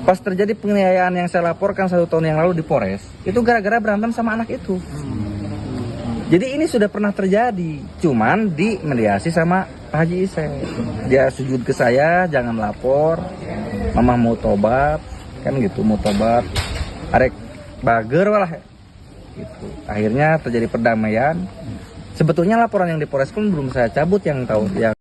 Pas terjadi penganiayaan yang saya laporkan 1 tahun yang lalu di Polres, itu gara-gara berantem sama anak itu. Jadi ini sudah pernah terjadi, cuman dimediasi sama Pak Haji Isek. Dia sujud ke saya, jangan lapor, mama mau tobat, kan gitu, mau tobat, arek bager walah. Gitu. Akhirnya terjadi perdamaian. Sebetulnya laporan yang di Polres pun belum saya cabut yang tahu yang.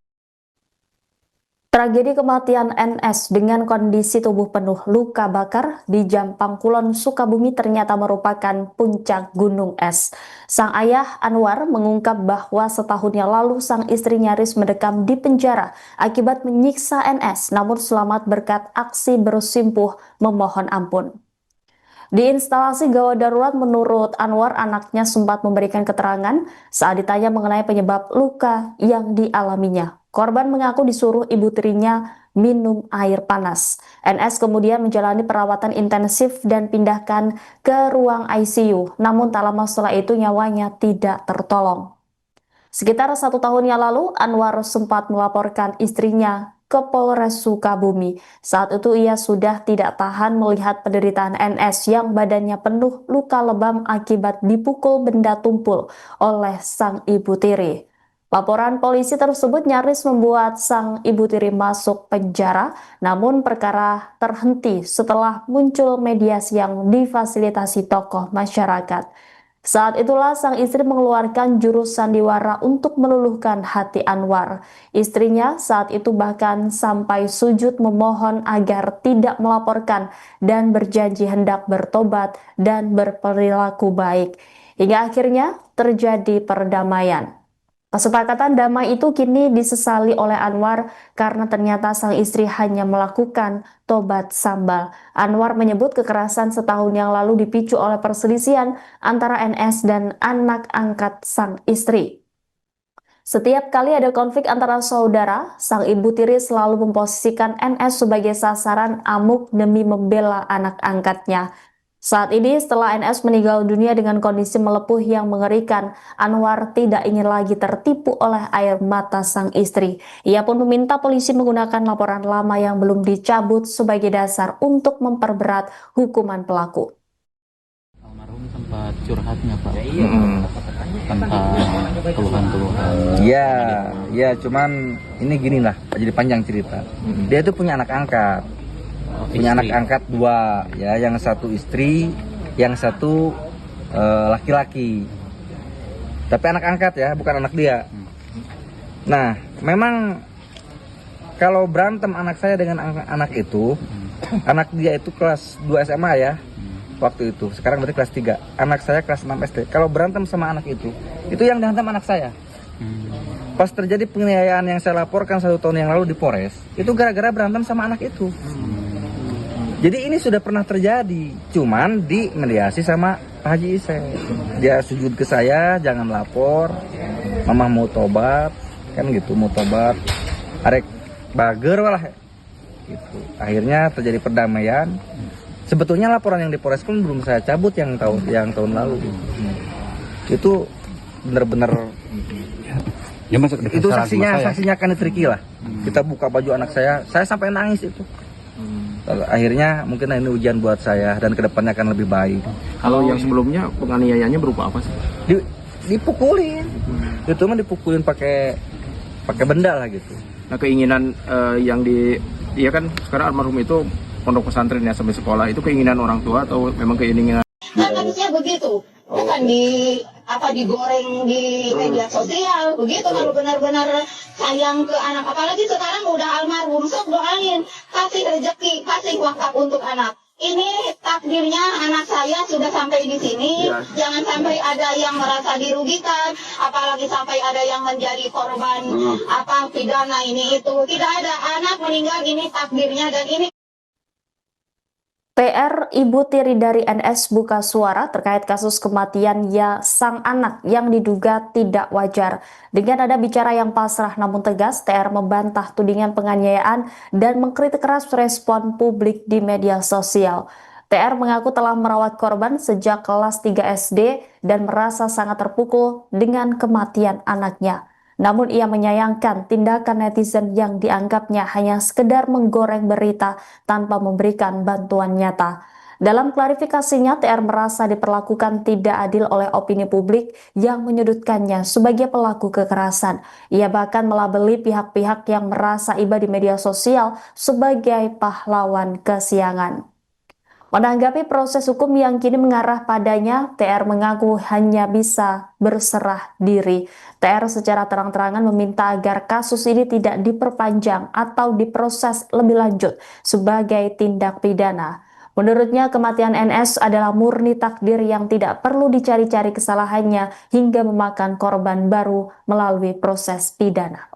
Tragedi kematian NS dengan kondisi tubuh penuh luka bakar di Jampang Kulon, Sukabumi ternyata merupakan puncak gunung es. Sang ayah Anwar mengungkap bahwa setahun yang lalu sang istri nyaris mendekam di penjara akibat menyiksa NS, namun selamat berkat aksi bersimpuh memohon ampun. Di instalasi gawat darurat, menurut Anwar, anaknya sempat memberikan keterangan saat ditanya mengenai penyebab luka yang dialaminya. Korban mengaku disuruh ibu tirinya minum air panas. NS kemudian menjalani perawatan intensif dan pindahkan ke ruang ICU, namun tak lama setelah itu nyawanya tidak tertolong. Sekitar 1 tahun yang lalu, Anwar sempat melaporkan istrinya ke Polres Sukabumi. Saat itu ia sudah tidak tahan melihat penderitaan NS yang badannya penuh luka lebam akibat dipukul benda tumpul oleh sang ibu tiri. Laporan polisi tersebut nyaris membuat sang ibu tiri masuk penjara, namun perkara terhenti setelah muncul mediasi yang difasilitasi tokoh masyarakat. Saat itulah sang istri mengeluarkan jurus sandiwara untuk meluluhkan hati Anwar. Istrinya saat itu bahkan sampai sujud memohon agar tidak melaporkan dan berjanji hendak bertobat dan berperilaku baik. Hingga akhirnya terjadi perdamaian. Kesepakatan damai itu kini disesali oleh Anwar karena ternyata sang istri hanya melakukan tobat sambal. Anwar menyebut kekerasan setahun yang lalu dipicu oleh perselisihan antara NS dan anak angkat sang istri. Setiap kali ada konflik antara saudara, sang ibu tiri selalu memposisikan NS sebagai sasaran amuk demi membela anak angkatnya. Saat ini setelah NS meninggal dunia dengan kondisi melepuh yang mengerikan, Anwar tidak ingin lagi tertipu oleh air mata sang istri. Ia pun meminta polisi menggunakan laporan lama yang belum dicabut sebagai dasar untuk memperberat hukuman pelaku. Almarhum sempat curhatnya Pak tentang keluhan-keluhan. Ya, cuman ini gini lah, jadi panjang cerita. Dia itu punya anak angkat. Punya anak angkat 2 ya, yang satu istri, yang satu laki-laki. Tapi anak angkat ya, bukan anak dia. Nah, memang kalau berantem anak saya dengan anak itu, anak dia itu kelas 2 SMA ya waktu itu. Sekarang berarti kelas 3. Anak saya kelas 6 SD. Kalau berantem sama anak itu yang dihantam anak saya. Pas terjadi penganiayaan yang saya laporkan 1 tahun yang lalu di Polres, itu gara-gara berantem sama anak itu. Jadi ini sudah pernah terjadi, cuman dimediasi sama Pak Haji Isek. Dia sujud ke saya, jangan lapor, mama mau tobat, kan gitu, mau tobat, arek bager walah. Gitu. Akhirnya terjadi perdamaian. Sebetulnya laporan yang di Polres pun belum saya cabut yang tahun lalu. Itu benar-benar. Ya, itu saksinya kan Triki lah. Kita buka baju anak saya sampai nangis itu. Akhirnya mungkin ini ujian buat saya dan kedepannya akan lebih baik. Kalau yang sebelumnya penganiayaannya berupa apa sih? Dipukulin. Itu mah dipukulin pakai benda lah gitu. Nah, keinginan iya kan sekarang almarhum itu pondok pesantren ya sampai sekolah, itu keinginan orang tua atau memang keinginan? Kan harusnya begitu, bukan digoreng di media sosial begitu. Kalau benar-benar sayang ke anak, apalagi sekarang udah almarhum, sok doain, kasih rezeki, kasih wakaf untuk anak. Ini takdirnya anak saya sudah sampai di sini, jangan sampai ada yang merasa dirugikan, apalagi sampai ada yang menjadi korban pidana ini itu. Tidak ada, anak meninggal ini takdirnya dan ini. PR ibu tiri dari NS buka suara terkait kasus kematian sang anak yang diduga tidak wajar. Dengan nada bicara yang pasrah namun tegas, TR membantah tudingan penganiayaan dan mengkritik keras respon publik di media sosial. TR mengaku telah merawat korban sejak kelas 3 SD dan merasa sangat terpukul dengan kematian anaknya. Namun ia menyayangkan tindakan netizen yang dianggapnya hanya sekedar menggoreng berita tanpa memberikan bantuan nyata. Dalam klarifikasinya, TR merasa diperlakukan tidak adil oleh opini publik yang menyudutkannya sebagai pelaku kekerasan. Ia bahkan melabeli pihak-pihak yang merasa iba di media sosial sebagai pahlawan kesiangan. Menanggapi proses hukum yang kini mengarah padanya, TR mengaku hanya bisa berserah diri. TR secara terang-terangan meminta agar kasus ini tidak diperpanjang atau diproses lebih lanjut sebagai tindak pidana. Menurutnya, kematian NS adalah murni takdir yang tidak perlu dicari-cari kesalahannya hingga memakan korban baru melalui proses pidana.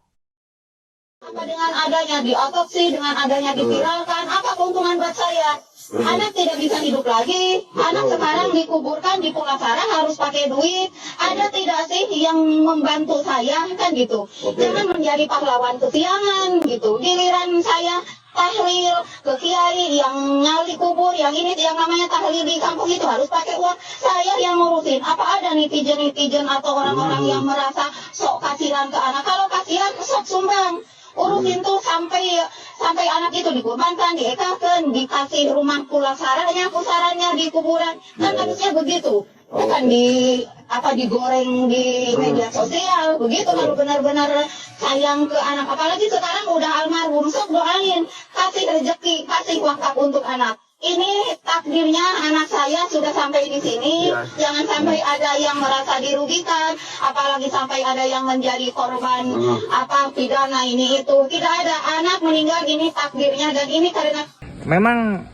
Apa dengan adanya diotopsi, dengan adanya diviralkan, apa keuntungan buat saya? Anak tidak bisa hidup lagi, anak sekarang dikuburkan di Pulasara harus pakai duit. Ada tidak sih yang membantu saya, kan gitu. Jangan menjadi pahlawan kesiangan gitu. Giliran saya tahlil ke kiai yang nyali kubur, yang ini yang namanya tahlil di kampung itu harus pakai uang. Saya yang ngurusin. Apa ada netizen atau orang-orang yang merasa sok kasihan ke anak? Kalau kasihan, sok sumbang. Urusin tuh sampai anak itu dikurbankan, diekakan, dikasih rumah pulasaranya, pusarannya di kuburan. Kan harusnya begitu. Bukan digoreng di media sosial. Begitu kalau benar-benar sayang ke anak. Apalagi sekarang udah almarhum, sok doain, kasih rezeki, kasih wakaf untuk anak. Ini takdirnya anak saya sudah sampai di sini. Jangan sampai ada yang merasa dirugikan, apalagi sampai ada yang menjadi korban pidana ini itu. Tidak ada, anak meninggal ini takdirnya, dan ini karena Memang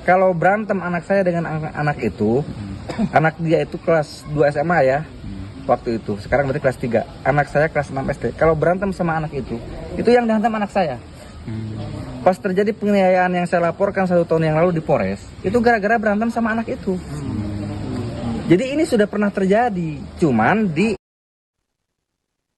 kalau berantem anak saya dengan anak itu, anak dia itu kelas 2 SMA ya waktu itu. Sekarang berarti kelas 3. Anak saya kelas 6 SD. Kalau berantem sama anak itu yang dihantam anak saya. Pas terjadi penganiayaan yang saya laporkan 1 tahun yang lalu di Polres, itu gara-gara berantem sama anak itu. Jadi ini sudah pernah terjadi, cuman di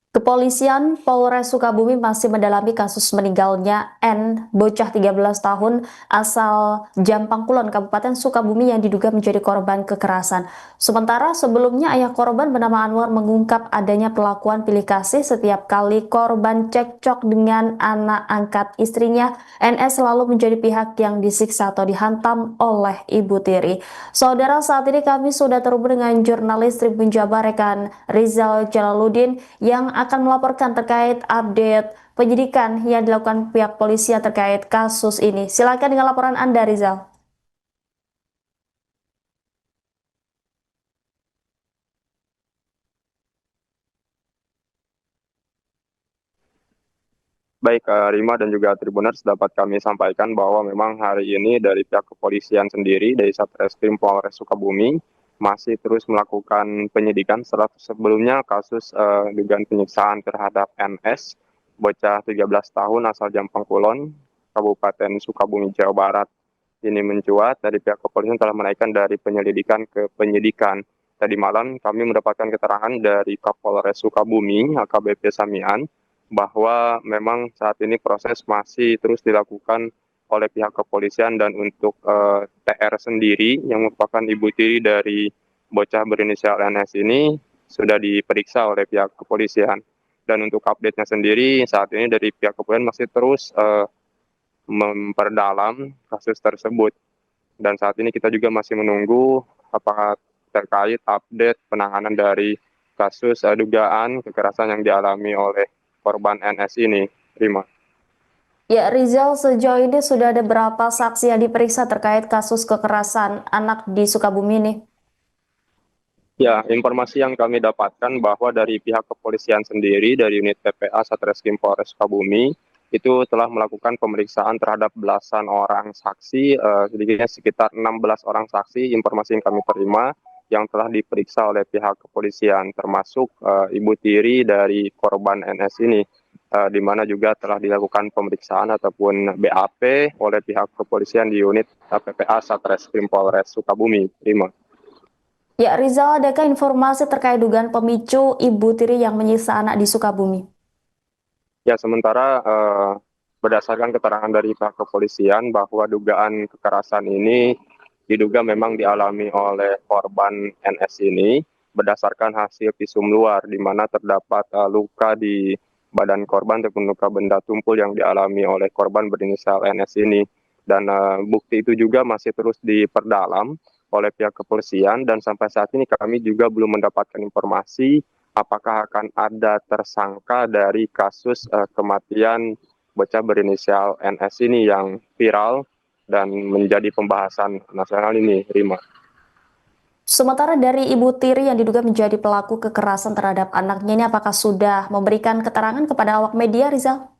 Kepolisian Polres Sukabumi masih mendalami kasus meninggalnya N, bocah 13 tahun asal Jampang Kulon, Kabupaten Sukabumi yang diduga menjadi korban kekerasan. Sementara sebelumnya ayah korban bernama Anwar mengungkap adanya perlakuan pilih kasih setiap kali korban cekcok dengan anak angkat istrinya. NS selalu menjadi pihak yang disiksa atau dihantam oleh ibu tiri. Saudara, saat ini kami sudah terhubung dengan jurnalis Tribun Jabar rekan Rizal Jalaluddin yang akan melaporkan terkait update penyidikan yang dilakukan pihak polisi terkait kasus ini. Silakan dengan laporan Anda, Rizal. Baik, Rima dan juga Tribuners, dapat kami sampaikan bahwa memang hari ini dari pihak kepolisian sendiri, dari Satreskrim Polres Sukabumi, masih terus melakukan penyidikan setelah sebelumnya kasus dugaan penyiksaan terhadap NS, bocah 13 tahun asal Jampang Kulon, Kabupaten Sukabumi, Jawa Barat. Ini mencuat dari pihak kepolisian telah menaikkan dari penyelidikan ke penyidikan. Tadi malam kami mendapatkan keterangan dari Kapolres Sukabumi, AKBP Samian, bahwa memang saat ini proses masih terus dilakukan oleh pihak kepolisian, dan untuk TR sendiri yang merupakan ibu tiri dari bocah berinisial NS ini sudah diperiksa oleh pihak kepolisian. Dan untuk update-nya sendiri saat ini dari pihak kepolisian masih terus memperdalam kasus tersebut. Dan saat ini kita juga masih menunggu apakah terkait update penanganan dari kasus dugaan kekerasan yang dialami oleh korban NS ini, Rima. Ya, Rizal, sejauh ini sudah ada berapa saksi yang diperiksa terkait kasus kekerasan anak di Sukabumi ini? Ya, informasi yang kami dapatkan bahwa dari pihak kepolisian sendiri, dari unit PPA Satreskrim Polres Sukabumi, itu telah melakukan pemeriksaan terhadap belasan orang saksi, sedikitnya sekitar 16 orang saksi, informasi yang kami terima, yang telah diperiksa oleh pihak kepolisian, termasuk ibu tiri dari korban NS ini, di mana juga telah dilakukan pemeriksaan ataupun BAP oleh pihak kepolisian di unit PPA Satreskrim Polres Sukabumi. Rima. Ya, Rizal, adakah informasi terkait dugaan pemicu ibu tiri yang menyiksa anak di Sukabumi? Ya, sementara berdasarkan keterangan dari pihak kepolisian bahwa dugaan kekerasan ini diduga memang dialami oleh korban NS ini, berdasarkan hasil visum luar, di mana terdapat luka di badan korban ataupun luka benda tumpul yang dialami oleh korban berinisial NS ini. Dan bukti itu juga masih terus diperdalam oleh pihak kepolisian, dan sampai saat ini kami juga belum mendapatkan informasi apakah akan ada tersangka dari kasus kematian bocah berinisial NS ini yang viral dan menjadi pembahasan nasional ini, Rima. Sementara dari Ibu Tiri yang diduga menjadi pelaku kekerasan terhadap anaknya ini, apakah sudah memberikan keterangan kepada awak media, Rizal?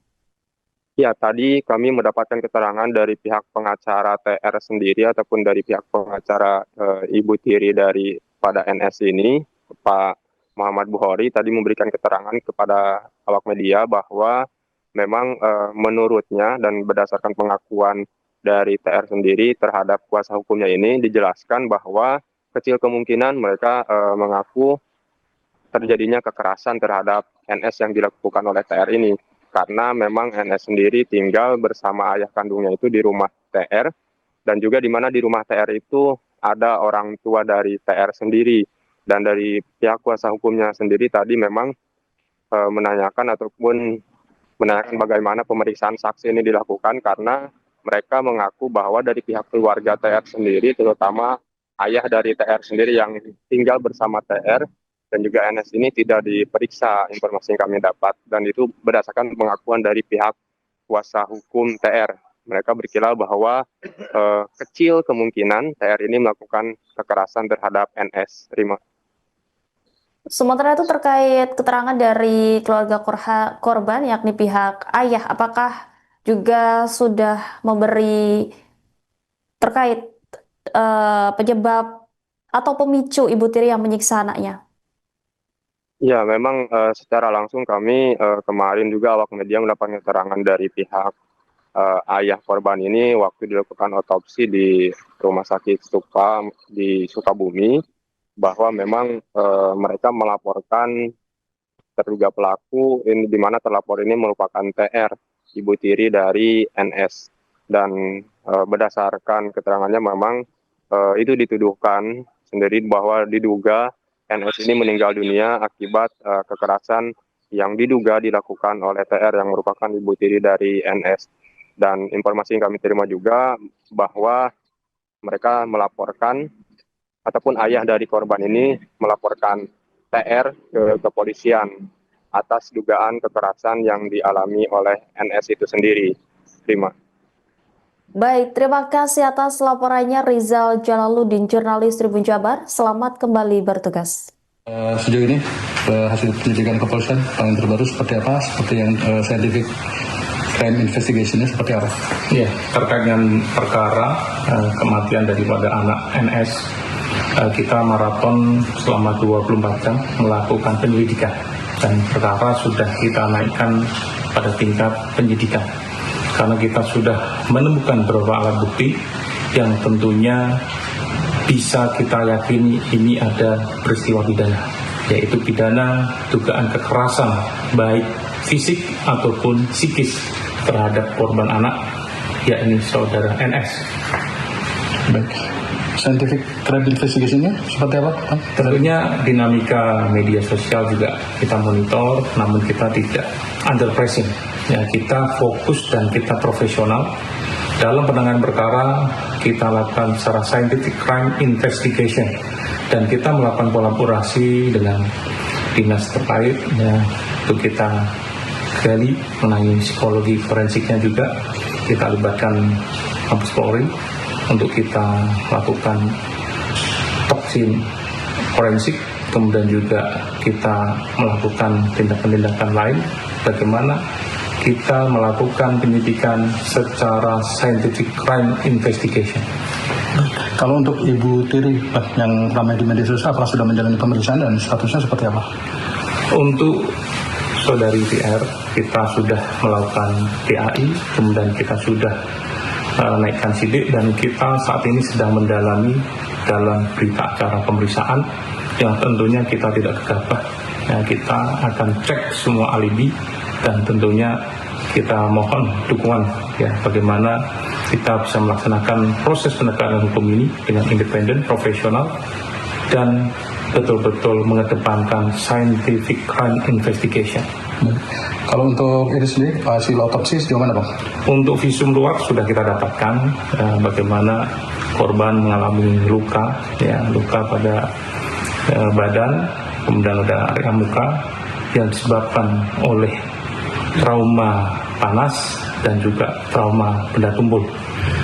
Ya, tadi kami mendapatkan keterangan dari pihak pengacara TR sendiri ataupun dari pihak pengacara Ibu Tiri dari pada NS ini, Pak Muhammad Bukhari, tadi memberikan keterangan kepada awak media bahwa memang menurutnya dan berdasarkan pengakuan dari TR sendiri terhadap kuasa hukumnya ini dijelaskan bahwa kecil kemungkinan mereka mengaku terjadinya kekerasan terhadap NS yang dilakukan oleh TR ini. Karena memang NS sendiri tinggal bersama ayah kandungnya itu di rumah TR, dan juga di mana di rumah TR itu ada orang tua dari TR sendiri. Dan dari pihak kuasa hukumnya sendiri tadi memang menanyakan bagaimana pemeriksaan saksi ini dilakukan, karena mereka mengaku bahwa dari pihak keluarga TR sendiri, terutama ayah dari TR sendiri yang tinggal bersama TR dan juga NS ini tidak diperiksa, informasi yang kami dapat, dan itu berdasarkan pengakuan dari pihak kuasa hukum TR. Mereka berkilah bahwa kecil kemungkinan TR ini melakukan kekerasan terhadap NS. Rima. Sementara itu terkait keterangan dari keluarga korban yakni pihak ayah, apakah juga sudah memberi terkait penyebab atau pemicu Ibu Tiri yang menyiksa anaknya? Ya, memang secara langsung kami kemarin juga awak media mendapat keterangan dari pihak ayah korban ini waktu dilakukan otopsi di Rumah Sakit Stupa di Sukabumi, bahwa memang mereka melaporkan terduga pelaku ini, di mana terlapor ini merupakan TR, Ibu Tiri dari NS. Dan berdasarkan keterangannya memang itu dituduhkan sendiri bahwa diduga NS ini meninggal dunia akibat kekerasan yang diduga dilakukan oleh TR yang merupakan Ibu Tiri dari NS. Dan informasi yang kami terima juga bahwa mereka melaporkan ataupun ayah dari korban ini melaporkan TR ke kepolisian atas dugaan kekerasan yang dialami oleh NS itu sendiri. Terima. Baik, terima kasih atas laporannya Rizal Jalaluddin, jurnalis Tribun Jabar. Selamat kembali bertugas. Sejauh ini hasil penyelidikan kepolisian paling terbaru seperti apa? Seperti yang scientific crime investigation-nya seperti apa? Ya, terkait dengan perkara kematian daripada anak NS, kita maraton selama 24 jam melakukan penyelidikan, dan perkara sudah kita naikkan pada tingkat penyidikan karena kita sudah menemukan beberapa alat bukti yang tentunya bisa kita yakini ini ada peristiwa pidana, yaitu pidana dugaan kekerasan baik fisik ataupun psikis terhadap korban anak, yakni saudara NS. Baik. Scientific crime investigation-nya seperti apa? Tentunya dinamika media sosial juga kita monitor, namun kita tidak under pressing. Ya, kita fokus dan kita profesional dalam penanganan perkara. Kita lakukan secara scientific crime investigation, dan kita melakukan kolaborasi dengan dinas terkait. Ya, untuk kita gali mengenai psikologi forensiknya juga kita libatkan Mabes Polri untuk kita lakukan toksin forensik, kemudian juga kita melakukan tindakan-tindakan lain bagaimana kita melakukan penyidikan secara scientific crime investigation. Kalau untuk Ibu Tiri yang ramai di media sosial, apakah sudah menjalani pemeriksaan dan statusnya seperti apa? Untuk saudari TR, kita sudah melakukan PAI, kemudian kita sudah naikkan sidik, dan kita saat ini sedang mendalami dalam berita acara pemeriksaan yang tentunya kita tidak gegabah. Ya, kita akan cek semua alibi, dan tentunya kita mohon dukungan ya bagaimana kita bisa melaksanakan proses penegakan hukum ini dengan independen, profesional, dan betul-betul mengedepankan scientific crime investigation. Kalau untuk ini sendiri hasil otopsi sejauh mana Bang? Untuk visum luar sudah kita dapatkan bagaimana korban mengalami luka, ya, luka pada badan, kemudian ada area muka yang disebabkan oleh trauma panas dan juga trauma benda tumpul.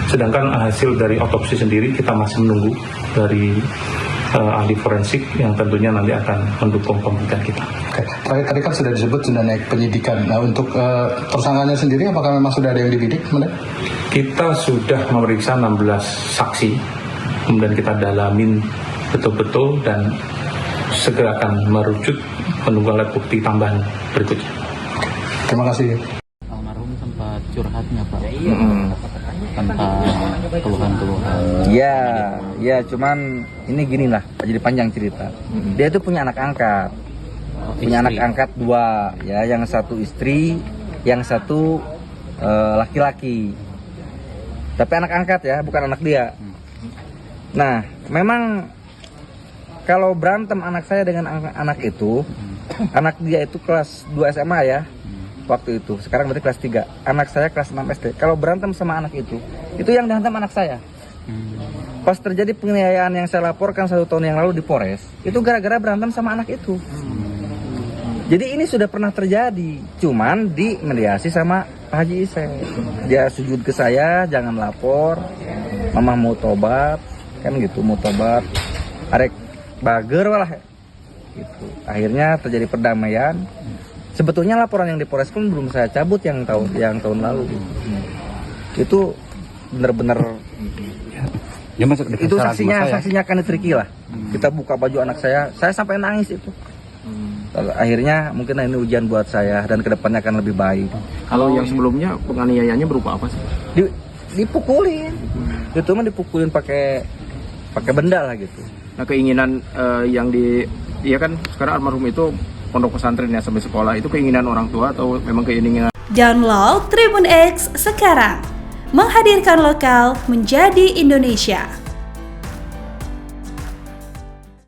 Sedangkan hasil dari otopsi sendiri kita masih menunggu dari ahli forensik yang tentunya nanti akan mendukung pembuktian kita. Oke. Terakhir tadi kan sudah disebut sudah naik penyidikan. Nah untuk tersangkanya sendiri apakah memang sudah ada yang dibidik? Kita sudah memeriksa 16 saksi, kemudian kita dalamin betul-betul dan segera akan merujuk menunggu alat bukti tambahan berikutnya. Terima kasih. Almarhum sempat curhatnya Pak, tentang keluhan-keluhan. Ya, cuman ini gini lah, jadi panjang cerita. Dia itu punya anak angkat, anak angkat 2, ya, yang satu istri, yang satu laki-laki. Tapi anak angkat ya, bukan anak dia. Nah, memang kalau berantem anak saya dengan anak itu, anak dia itu kelas 2 SMA ya, waktu itu. Sekarang berarti kelas 3. Anak saya kelas 6 SD. Kalau berantem sama anak itu yang dihantam anak saya. Pas terjadi penganiayaan yang saya laporkan 1 tahun yang lalu di Polres, itu gara-gara berantem sama anak itu. Jadi ini sudah pernah terjadi, cuman dimediasi sama Pak Haji Ise. Dia sujud ke saya, jangan lapor, mama mau tobat, kan gitu, mau tobat, arek bager lah, gitu. Akhirnya terjadi perdamaian. Sebetulnya laporan yang di Polres pun belum saya cabut yang tahun lalu. Itu benar-benar. Ya, Itu saksinya kan Triki lah. Kita buka baju anak saya sampai nangis itu. Akhirnya mungkin ini ujian buat saya dan kedepannya akan lebih baik. Kalau yang sebelumnya penganiayaannya berupa apa sih? Dipukulin. Itu mah dipukulin pakai benda lah gitu. Nah keinginan iya kan sekarang almarhum itu pondok pesantren ya sampai sekolah, itu keinginan orang tua atau memang keinginan? Download Tribun X sekarang, menghadirkan lokal menjadi Indonesia.